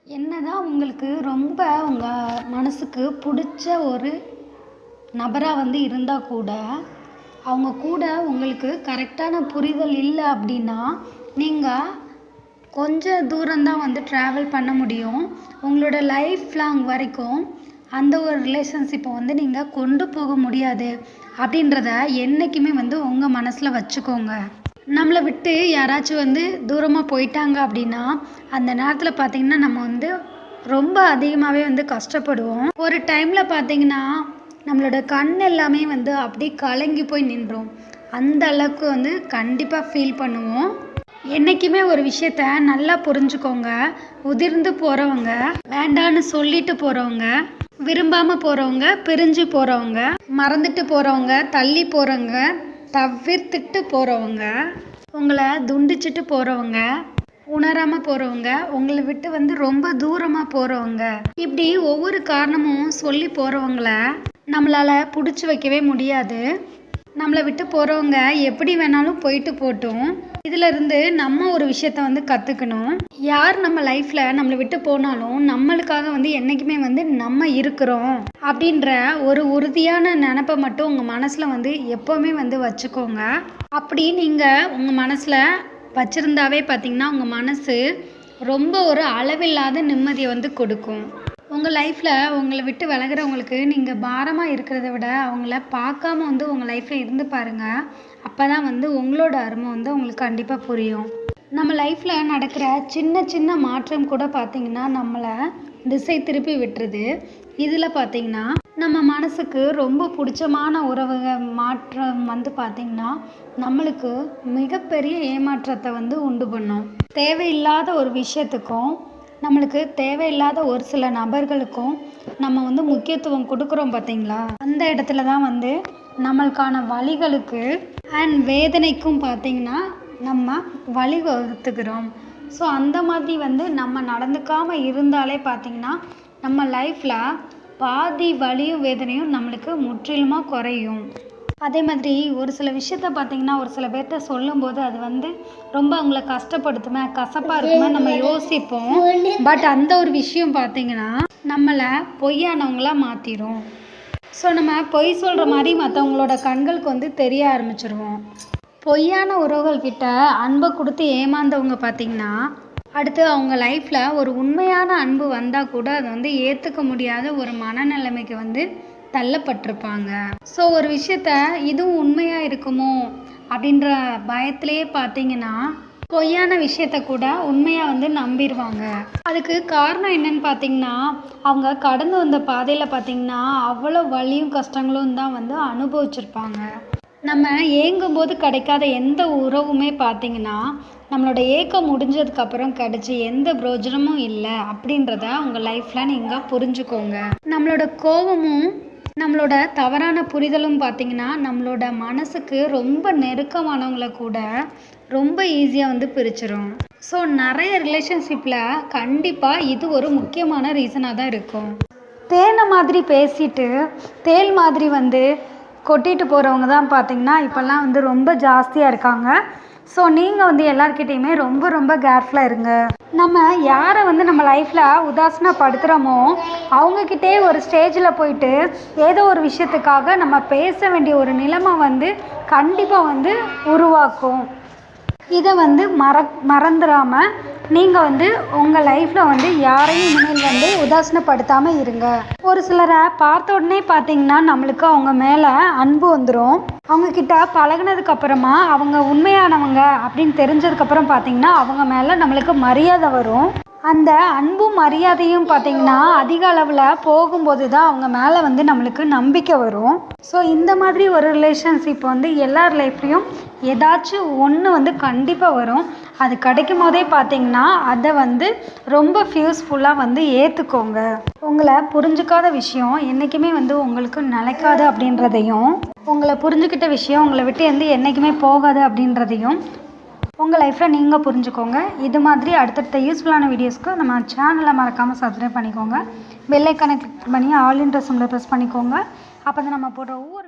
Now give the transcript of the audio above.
என்னதான் உங்களுக்கு ரொம்ப உங்கள் மனசுக்கு பிடிச்ச ஒரு நபராக இருந்தால் கூட அவங்க கூட உங்களுக்கு கரெக்டான புரிதல் இல்லை அப்படின்னா நீங்கள் கொஞ்சம் தூரம்தான் ட்ராவல் பண்ண முடியும். உங்களோட லைஃப் லாங் வரைக்கும் அந்த ஒரு ரிலேஷன்ஷிப்பை நீங்கள் கொண்டு போக முடியாது அப்படின்றத என்றைக்குமே உங்கள் மனசில் வச்சுக்கோங்க. நம்மளை விட்டு யாராச்சும் தூரமாக போயிட்டாங்க அப்படின்னா அந்த நேரத்தில் பார்த்தீங்கன்னா நம்ம ரொம்ப அதிகமாகவே கஷ்டப்படுவோம். ஒரு டைமில் பார்த்தீங்கன்னா நம்மளோட கண் எல்லாமே அப்படியே கலங்கி போய் நின்றோம். அந்த அளவுக்கு கண்டிப்பாக ஃபீல் பண்ணுவோம். என்றைக்குமே ஒரு விஷயத்த நல்லா புரிஞ்சுக்கோங்க. உதிர்ந்து போகிறவங்க, வேண்டான்னு சொல்லிட்டு போகிறவங்க, விரும்பாமல் போகிறவங்க, பிரிஞ்சு போகிறவங்க, மறந்துட்டு போகிறவங்க, தள்ளி போகிறவங்க, தவிர்த்துட்டு போகிறவங்க, உங்களை துண்டிச்சிட்டு போகிறவங்க, உணராமல் போகிறவங்க, உங்களை விட்டு ரொம்ப தூரமாக போகிறவங்க, இப்படி ஒவ்வொரு காரணமும் சொல்லி போகிறவங்கள நம்மளால் பிடிச்சி வைக்கவே முடியாது. நம்மளை விட்டு போகிறவங்க எப்படி வேணாலும் போயிட்டு போட்டும். இதிலிருந்து நம்ம ஒரு விஷயத்த கற்றுக்கணும். யார் நம்ம லைஃப்பில் நம்மளை விட்டு போனாலும் நம்மளுக்காக என்றைக்குமே நம்ம இருக்கிறோம் அப்படின்ற ஒரு உறுதியான நினப்பை மட்டும் உங்கள் மனசில் எப்போவுமே வச்சுக்கோங்க. அப்படி நீங்கள் உங்கள் மனசில் வச்சுருந்தாவே பார்த்திங்கன்னா உங்கள் மனசு ரொம்ப ஒரு அளவில்லாத நிம்மதியை கொடுக்கும். உங்கள் லைஃப்பில் உங்களை விட்டு விலகிறவங்களுக்கு நீங்கள் பாரமாக இருக்கிறத விட அவங்கள பார்க்காம உங்கள் லைஃப்பில் இருந்து பாருங்கள். அப்போ தான் உங்களோட அருமை உங்களுக்கு கண்டிப்பாக புரியும். நம்ம லைஃப்பில் நடக்கிற சின்ன சின்ன மாற்றம் கூட பார்த்திங்கன்னா நம்மளை திசை திருப்பி விட்டுருது. இதில் பார்த்திங்கன்னா நம்ம மனசுக்கு ரொம்ப பிடிச்சமான உறவுகள் மாற்றம் பார்த்திங்கன்னா நம்மளுக்கு மிகப்பெரிய ஏமாற்றத்தை உண்டு பண்ணும். தேவையில்லாத ஒரு விஷயத்துக்கும் நம்மளுக்கு தேவையில்லாத ஒரு சில நபர்களுக்கும் நம்ம முக்கியத்துவம் கொடுக்குறோம் பார்த்திங்களா, அந்த இடத்துல தான் நம்மளுக்கான வலிகளுக்கு அண்ட் வேதனைக்கும் பார்த்திங்கன்னா நம்ம வழி வகுத்துக்கிறோம். ஸோ அந்த மாதிரி நம்ம நடந்துக்காமல் இருந்தாலே பார்த்திங்கன்னா நம்ம லைஃப்பில் பாதி வலியும் வேதனையும் நம்மளுக்கு முற்றிலுமாக குறையும். அதே மாதிரி ஒரு சில விஷயத்த பார்த்திங்கன்னா ஒரு சில பேர்கிட்ட சொல்லும்போது அது ரொம்ப அவங்கள கஷ்டப்படுத்துமே, கசப்பாக இருக்குமே நம்ம யோசிப்போம். பட் அந்த ஒரு விஷயம் பார்த்திங்கன்னா நம்மளை பொய்யானவங்களாக மாற்றிடும். ஸோ நம்ம பொய் சொல்கிற மாதிரி மற்றவங்களோட கண்களுக்கு தெரிய ஆரம்பிச்சிருவோம். பொய்யான உறவுகள்கிட்ட அன்பை கொடுத்து ஏமாந்தவங்க பார்த்திங்கன்னா அடுத்து அவங்க லைஃப்பில் ஒரு உண்மையான அன்பு வந்தால் கூட அதை ஏற்றுக்க முடியாத ஒரு மனநிலைமைக்கு தள்ளப்பட்டிருப்பாங்க. ஸோ ஒரு விஷயத்த இதுவும் உண்மையாக இருக்குமோ அப்படின்ற பயத்திலேயே பார்த்தீங்கன்னா பொய்யான விஷயத்த கூட உண்மையாக நம்பிடுவாங்க. அதுக்கு காரணம் என்னன்னு பார்த்தீங்கன்னா அவங்க கடந்து வந்த பாதையில் பார்த்தீங்கன்னா அவ்வளோ வலியும் கஷ்டங்களும் தான் அனுபவிச்சிருப்பாங்க. நம்ம ஏங்கும்போது கிடைக்காத எந்த உறவுமே பார்த்தீங்கன்னா நம்மளோட ஏக்கம் முடிஞ்சதுக்கப்புறம் கிடைச்சி எந்த பிரயோஜனமும் இல்லை அப்படின்றத உங்கள் லைஃப்பில் நீங்கள் புரிஞ்சுக்கோங்க. நம்மளோட கோபமும் நம்மளோட தவறான புரிதலும் பார்த்திங்கன்னா நம்மளோட மனசுக்கு ரொம்ப நெருக்கமானவங்கள கூட ரொம்ப ஈஸியாக பிரிச்சிடும். ஸோ நிறைய ரிலேஷன்ஷிப்பில் கண்டிப்பாக இது ஒரு முக்கியமான ரீசனாக தான் இருக்கும். தேனை மாதிரி பேசிட்டு தேள் மாதிரி கொட்டிட்டு போகிறவங்க தான் பார்த்திங்கன்னா இப்போல்லாம் ரொம்ப ஜாஸ்தியாக இருக்காங்க. ஸோ நீங்கள் எல்லார்கிட்டையுமே ரொம்ப ரொம்ப கேர்ஃபுல்லாக இருங்க. நம்ம யாரை நம்ம லைஃப்பில் உதாசீனப்படுத்துகிறோமோ அவங்கக்கிட்டே ஒரு ஸ்டேஜில் போயிட்டு ஏதோ ஒரு விஷயத்துக்காக நம்ம பேச வேண்டிய ஒரு நிலைமை கண்டிப்பாக உருவாக்கும். இதை மறந்துடாமல் நீங்கள் உங்கள் லைஃப்பில் யாரையும் இனிமேல் உதாசீனப்படுத்தாமல் இருங்க. ஒரு சிலரை பார்த்த உடனே பார்த்தீங்கன்னா நம்மளுக்கு அவங்க மேலே அன்பு வந்துடும். அவங்கக்கிட்ட பழகினதுக்கப்புறமா அவங்க உண்மையானவங்க அப்படின்னு தெரிஞ்சதுக்கப்புறம் பார்த்தீங்கன்னா அவங்க மேலே நம்மளுக்கு மரியாதை வரும். அந்த அன்பும் மரியாதையும் பார்த்திங்கன்னா அதிக அளவில் போகும்போது தான் அவங்க மேலே நம்மளுக்கு நம்பிக்கை வரும். ஸோ இந்த மாதிரி ஒரு ரிலேஷன்ஷிப் எல்லார் லைஃப்லேயும் ஏதாச்சும் ஒன்று கண்டிப்பாக வரும். அது கிடைக்கும் போதே பார்த்திங்கன்னா அதை ரொம்ப ஃபியூஸ்ஃபுல்லாக ஏற்றுக்கோங்க. உங்களை புரிஞ்சுக்காத விஷயம் என்றைக்குமே உங்களுக்கு நிலைக்காது அப்படின்றதையும், உங்களை புரிஞ்சுக்கிட்ட விஷயம் உங்களை விட்டு என்றைக்குமே போகாது அப்படின்றதையும் உங்கள் லைஃப்பில் நீங்கள் புரிஞ்சுக்கோங்க. இது மாதிரி அடுத்தடுத்த யூஸ்ஃபுல்லான வீடியோஸ்க்கு நம்ம சேனலை மறக்காமல் சப்ஸ்கிரைப் பண்ணிக்கோங்க. பெல் ஐக்கானை கிளிக் பண்ணி ஆல் இன் ப்ரெஸ் பண்ணிக்கோங்க. அப்போ தான் நம்ம போடுற ஒவ்வொரு